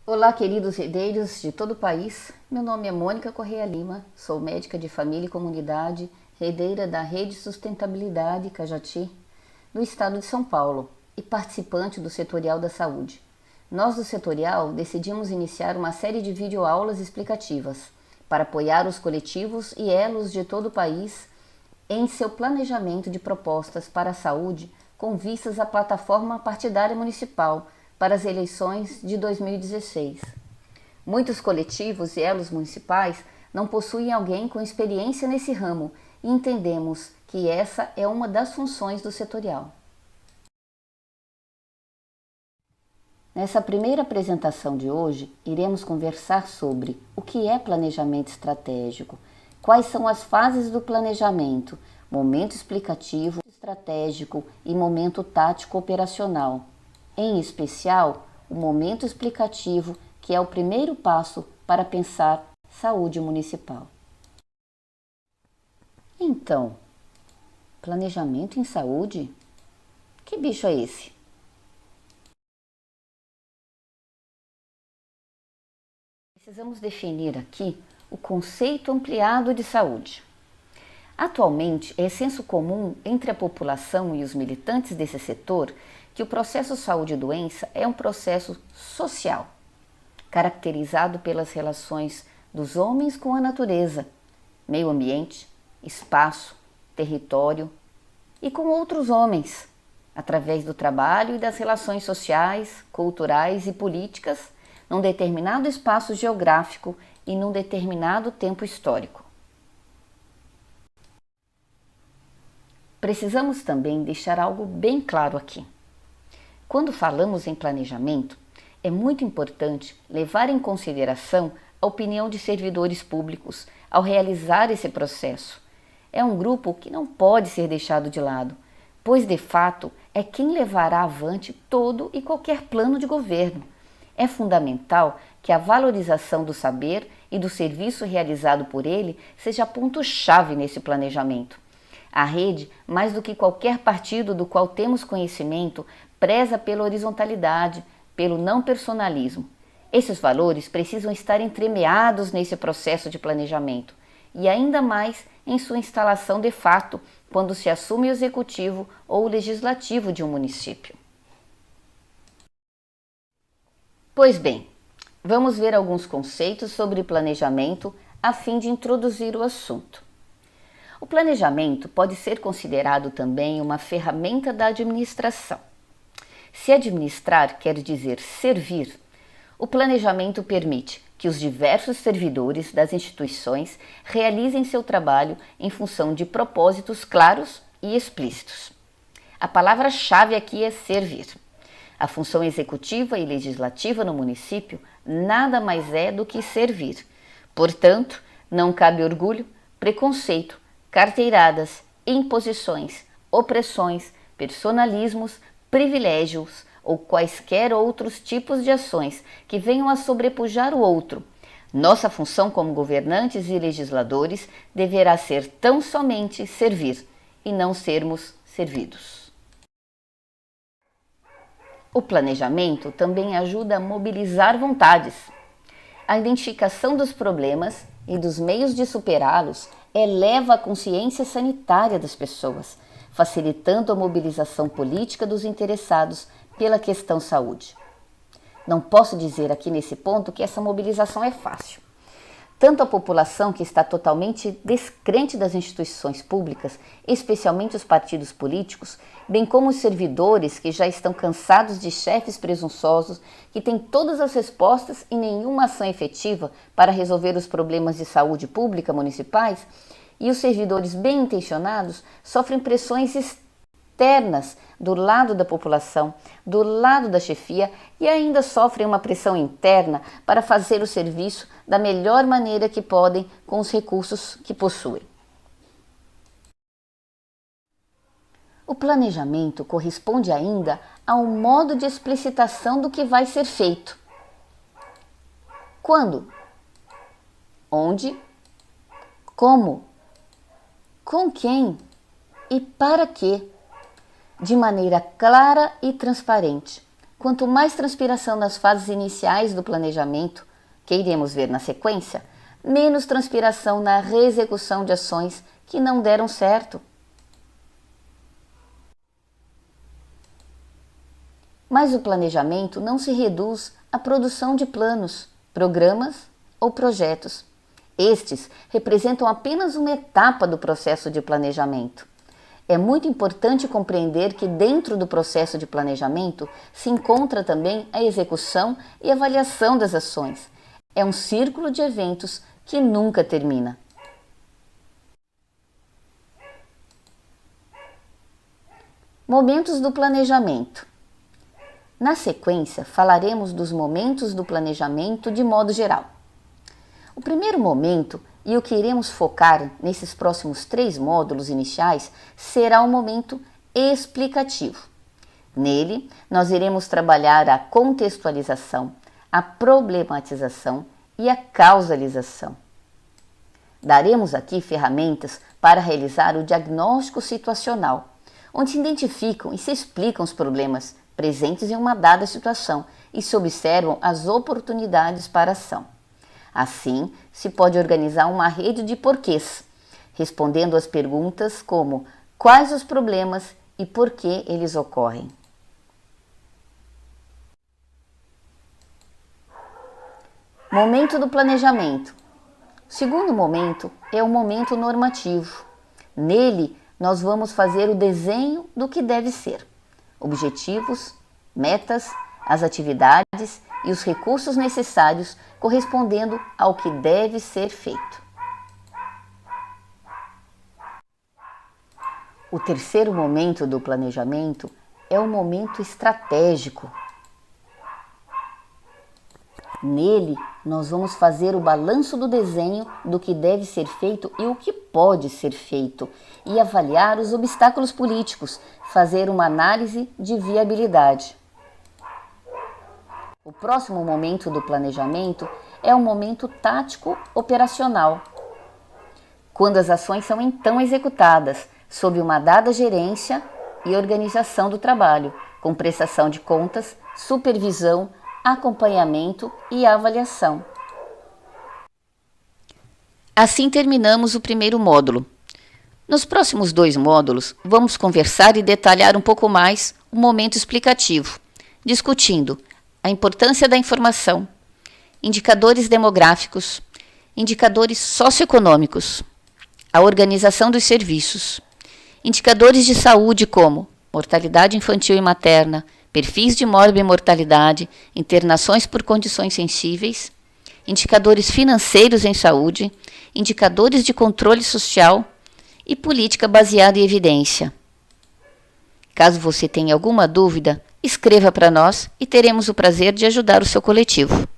Olá, queridos herdeiros de todo o país. Meu nome é Mônica Correia Lima, sou médica de família e comunidade, herdeira da Rede Sustentabilidade Cajati, do estado de São Paulo, e participante do Setorial da Saúde. Nós do Setorial decidimos iniciar uma série de videoaulas explicativas para apoiar os coletivos e elos de todo o país em seu planejamento de propostas para a saúde com vistas à plataforma partidária municipal para as eleições de 2016. Muitos coletivos e elos municipais não possuem alguém com experiência nesse ramo e entendemos que essa é uma das funções do setorial. Nessa primeira apresentação de hoje, iremos conversar sobre o que é planejamento estratégico, quais são as fases do planejamento, momento explicativo, estratégico e momento tático operacional. Em especial, o momento explicativo, que é o primeiro passo para pensar saúde municipal. Então, planejamento em saúde? Que bicho é esse? Precisamos definir aqui o conceito ampliado de saúde. Atualmente, é senso comum entre a população e os militantes desse setor que o processo saúde e doença é um processo social, caracterizado pelas relações dos homens com a natureza, meio ambiente, espaço, território e com outros homens, através do trabalho e das relações sociais, culturais e políticas num determinado espaço geográfico e num determinado tempo histórico. Precisamos também deixar algo bem claro aqui. Quando falamos em planejamento, é muito importante levar em consideração a opinião de servidores públicos ao realizar esse processo. É um grupo que não pode ser deixado de lado, pois de fato é quem levará avante todo e qualquer plano de governo. É fundamental que a valorização do saber e do serviço realizado por ele seja ponto-chave nesse planejamento. A rede, mais do que qualquer partido do qual temos conhecimento, preza pela horizontalidade, pelo não personalismo. Esses valores precisam estar entremeados nesse processo de planejamento e ainda mais em sua instalação de fato, quando se assume o executivo ou o legislativo de um município. Pois bem, vamos ver alguns conceitos sobre planejamento a fim de introduzir o assunto. O planejamento pode ser considerado também uma ferramenta da administração. Se administrar quer dizer servir, o planejamento permite que os diversos servidores das instituições realizem seu trabalho em função de propósitos claros e explícitos. A palavra-chave aqui é servir. A função executiva e legislativa no município nada mais é do que servir. Portanto, não cabe orgulho, preconceito, carteiradas, imposições, opressões, personalismos, privilégios ou quaisquer outros tipos de ações que venham a sobrepujar o outro. Nossa função como governantes e legisladores deverá ser tão somente servir e não sermos servidos. O planejamento também ajuda a mobilizar vontades. A identificação dos problemas e dos meios de superá-los eleva a consciência sanitária das pessoas, facilitando a mobilização política dos interessados pela questão saúde. Não posso dizer aqui nesse ponto que essa mobilização é fácil. Tanto a população que está totalmente descrente das instituições públicas, especialmente os partidos políticos, bem como os servidores que já estão cansados de chefes presunçosos que têm todas as respostas e nenhuma ação efetiva para resolver os problemas de saúde pública municipais, e os servidores bem intencionados sofrem pressões externas do lado da população, do lado da chefia e ainda sofrem uma pressão interna para fazer o serviço da melhor maneira que podem com os recursos que possuem. O planejamento corresponde ainda a um modo de explicitação do que vai ser feito. Quando? Onde? Como? Com quem? E para quê? De maneira clara e transparente, quanto mais transpiração nas fases iniciais do planejamento, que iremos ver na sequência, menos transpiração na reexecução de ações que não deram certo. Mas o planejamento não se reduz à produção de planos, programas ou projetos. Estes representam apenas uma etapa do processo de planejamento. É muito importante compreender que dentro do processo de planejamento se encontra também a execução e avaliação das ações. É um círculo de eventos que nunca termina. Momentos do planejamento. Na sequência, falaremos dos momentos do planejamento de modo geral. O primeiro momento, e o que iremos focar nesses próximos 3 módulos iniciais, será o momento explicativo. Nele, nós iremos trabalhar a contextualização, a problematização e a causalização. Daremos aqui ferramentas para realizar o diagnóstico situacional, onde se identificam e se explicam os problemas presentes em uma dada situação e se observam as oportunidades para ação. Assim, se pode organizar uma rede de porquês, respondendo às perguntas como quais os problemas e por que eles ocorrem. Momento do planejamento. O segundo momento é o momento normativo. Nele, nós vamos fazer o desenho do que deve ser. Objetivos, metas, as atividades e os recursos necessários correspondendo ao que deve ser feito. O terceiro momento do planejamento é o momento estratégico. Nele, nós vamos fazer o balanço do desenho do que deve ser feito e o que pode ser feito, e avaliar os obstáculos políticos, fazer uma análise de viabilidade. O próximo momento do planejamento é o momento tático operacional, quando as ações são então executadas sob uma dada gerência e organização do trabalho, com prestação de contas, supervisão, acompanhamento e avaliação. Assim terminamos o primeiro módulo. Nos próximos 2 módulos, vamos conversar e detalhar um pouco mais o momento explicativo, discutindo a importância da informação, indicadores demográficos, indicadores socioeconômicos, a organização dos serviços, indicadores de saúde como mortalidade infantil e materna, perfis de morbimortalidade, internações por condições sensíveis, indicadores financeiros em saúde, indicadores de controle social e política baseada em evidência. Caso você tenha alguma dúvida, escreva para nós e teremos o prazer de ajudar o seu coletivo.